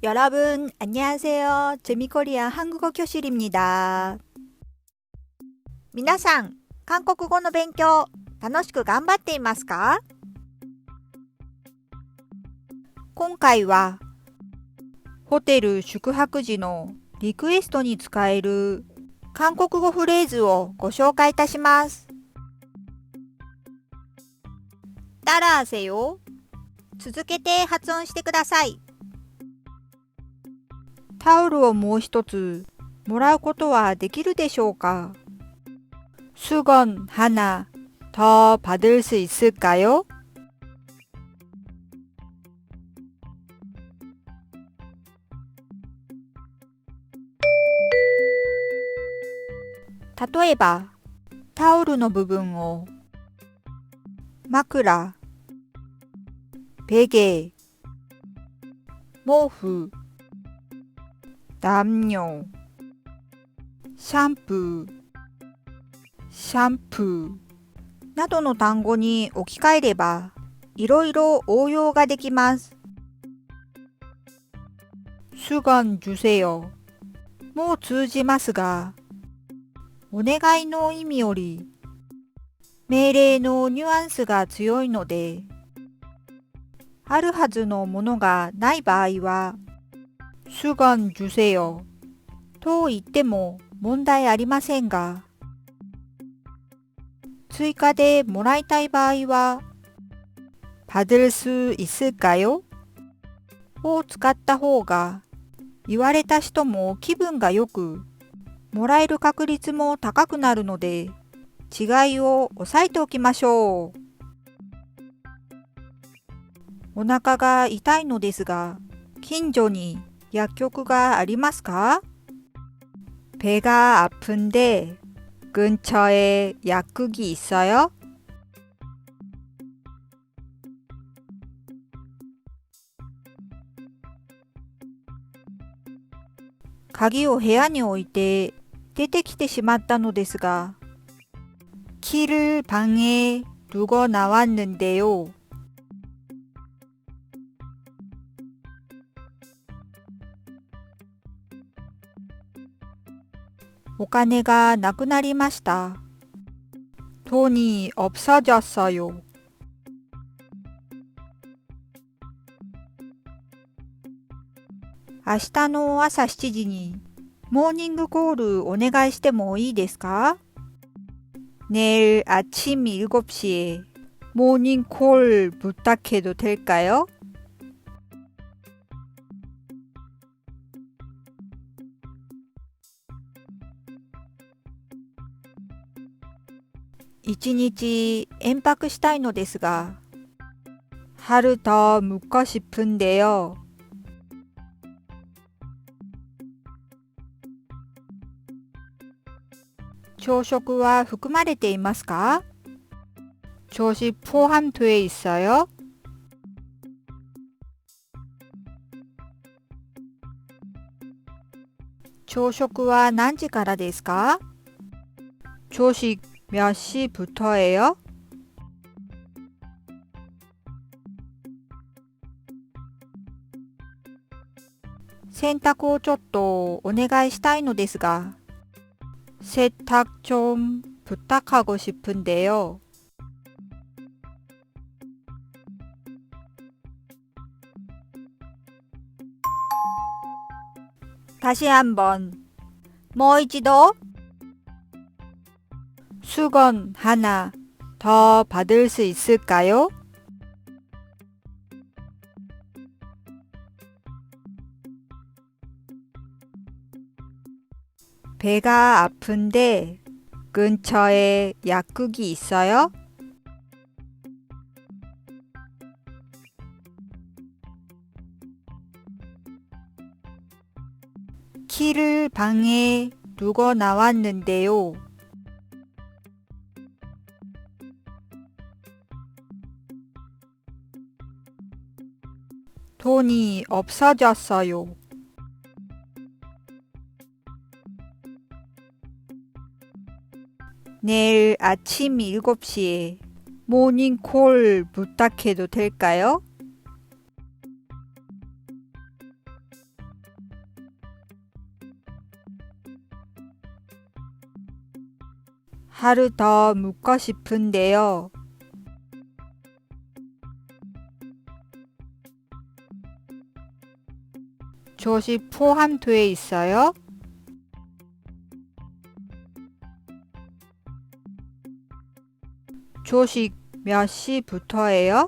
여러분, 안녕하세요. 재미코리아 한국어 교실입니다. 皆さん、韓国語の勉強、楽しく頑張っていますか？今回は、ホテル宿泊時のリクエストに使える韓国語フレーズをご紹介いたします。따라하세요。続けて発音してください。タオルをもう一つもらうことはできるでしょうか？수건 하나 더 받을 수 있을까요?例えば、タオルの部分を枕、베개、毛布、담요、シャンプーなどの単語に置き換えれば、いろいろ応用ができます。수건 주세요。もう通じますが、お願いの意味より命令のニュアンスが強いので、あるはずのものがない場合は、수건 주세요と言っても問題ありませんが、追加でもらいたい場合は、받을 수 있을까요? を使った方が、言われた人も気分がよく、もらえる確率も高くなるので、違いを押さえておきましょう。お腹が痛いのですが、近所に薬局がありますか？배가 아픈데 근처에 약국이 있어요?鍵を部屋に置いて出てきてしまったのですが、키를 방에 두고 나왔는데요.お金がなくなりました。돈이 없어졌어요.明日の朝7時にモーニングコールお願いしてもいいですか？내일 아침 7시에 모닝 콜 부탁해도 될까요?一日延泊したいのですが、하루 더 묵고 싶은데요.朝食は含まれていますか？조식 포함되어 있어요?朝食は何時からですか？조식 몇 시부터예요?洗濯をちょっとお願いしたいのですが、세탁 좀 부탁하고 싶은데요. 다시 한번. もう一度. 수건 하나 더 받을 수 있을까요? 배가 아픈데 근처에 약국이 있어요? 키를 방에 두고 나왔는데요. 돈이 없어졌어요. 내일 아침 7시에 모닝콜 부탁해도 될까요? 하루 더 묵고 싶은데요. 조식 포함되어 있어요? 조식 몇 시부터예요?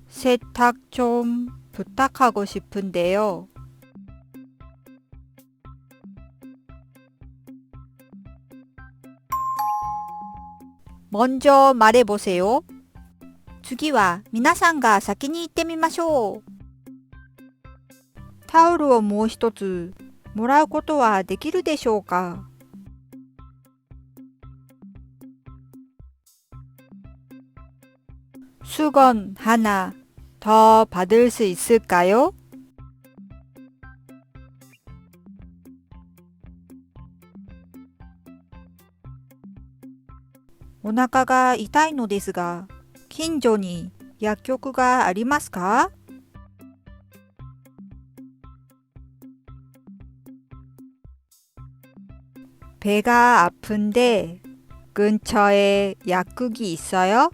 세탁 좀 부탁하고 싶은데요. 먼저 말해보세요. 次は皆さんが先に行ってみましょう。タオルをもう一つもらうことはできるでしょうか。수건 하나 더 받을 수 있을까요?お腹が痛いのですが、近所に薬局がありますか？배가 아픈데 근처에 약국이 있어요?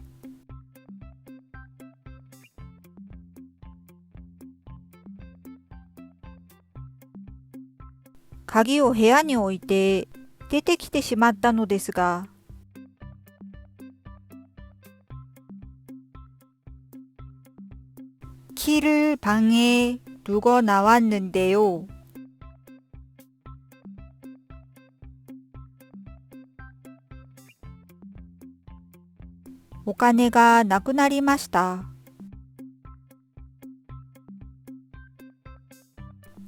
鍵を部屋に置いて出てきてしまったのですが、키를 방에 두고 나왔는데요. 오카네가 なくなりました.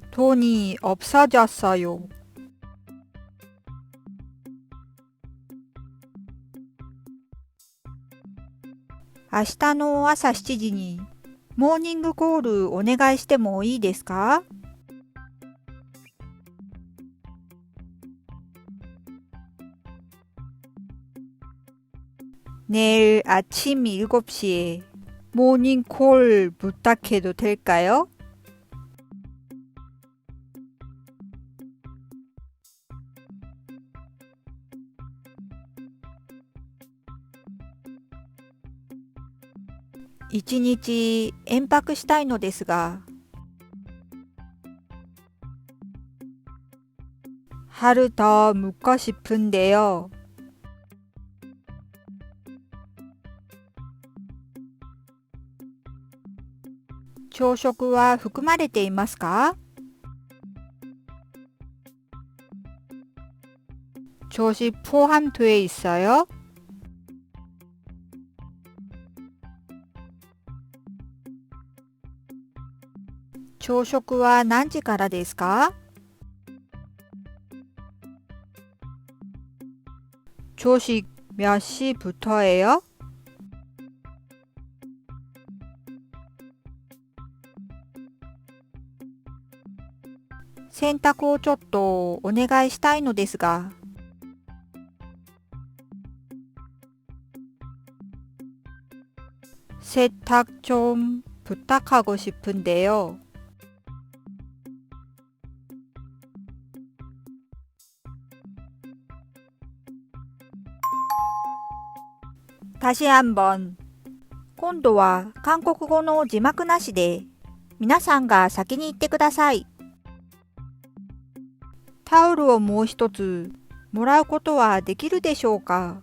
돈이 없어졌어요. 아시타の朝7時にモーニングコールお願いしてもいいですか？ 내일 아침 7시에 모닝콜 부탁해도 될까요?一日延泊したいのですが、하루 더 묵고 싶은데요.朝食は含まれていますか？조식 포함되어 있어요?朝食は何時からですか？조식 몇 시부터예요?洗濯をちょっとお願いしたいのですが、세탁 좀 부탁하고 싶은데요. 다시 한번. 今度は韓国語の字幕なしで、皆さんが先に言ってください。タオルをもう一つもらうことはできるでしょうか？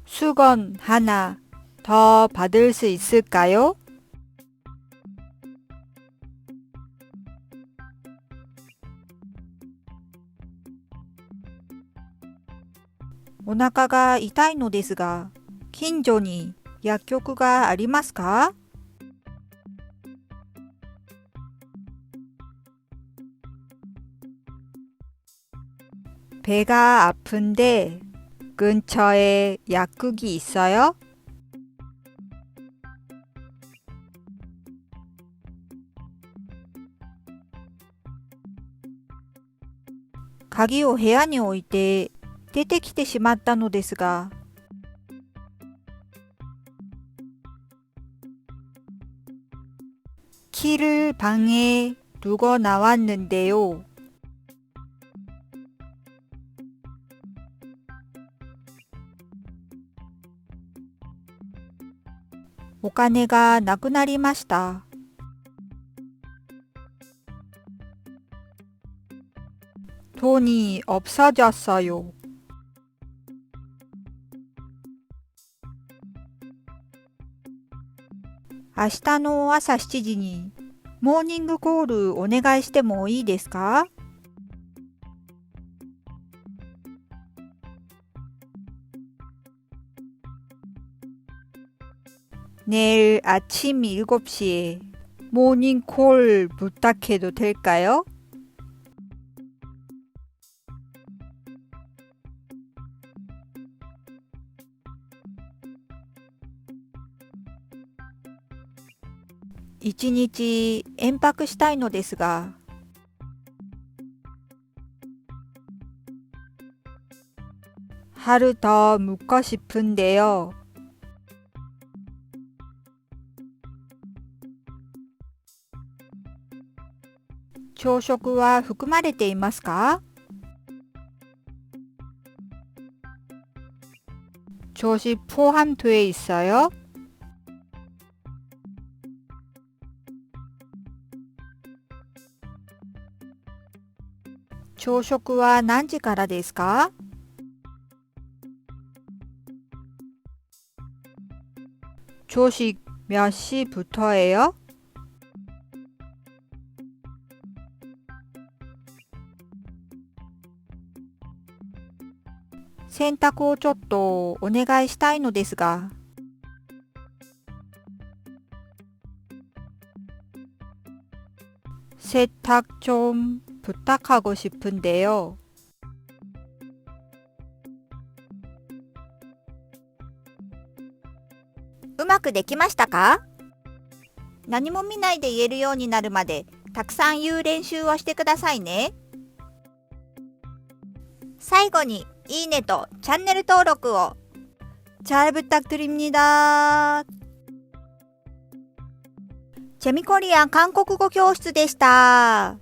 수건 하나 더 받을 수 있을까요?お腹が痛いのですが、近所に薬局がありますか？배가 아픈데 근처에 약국이 있어요?鍵を部屋に置いて出てきてしまったのですが、 키를 방에 두고 나왔는데요. お金がなくなりました。돈이 없어졌어요. 明日の朝7時にモーニングコールお願いしてもいいですか？ 내일 아침 7시에 모닝콜 부탁해도 될까요?一日延泊したいのですが、하루 더 묵고 싶은데요.朝食は含まれていますか？조식 포함돼 있어요?朝食は何時からですか？조식 몇 시부터예요?洗濯をちょっとお願いしたいのですが、세탁 좀 부탁하고 싶은데요. うまくできましたか？何も見ないで言えるようになるまでたくさん言う練習をしてくださいね。最後にいいねとチャンネル登録を。잘 부탁드립니다. 재미코리안韓国語教室でした。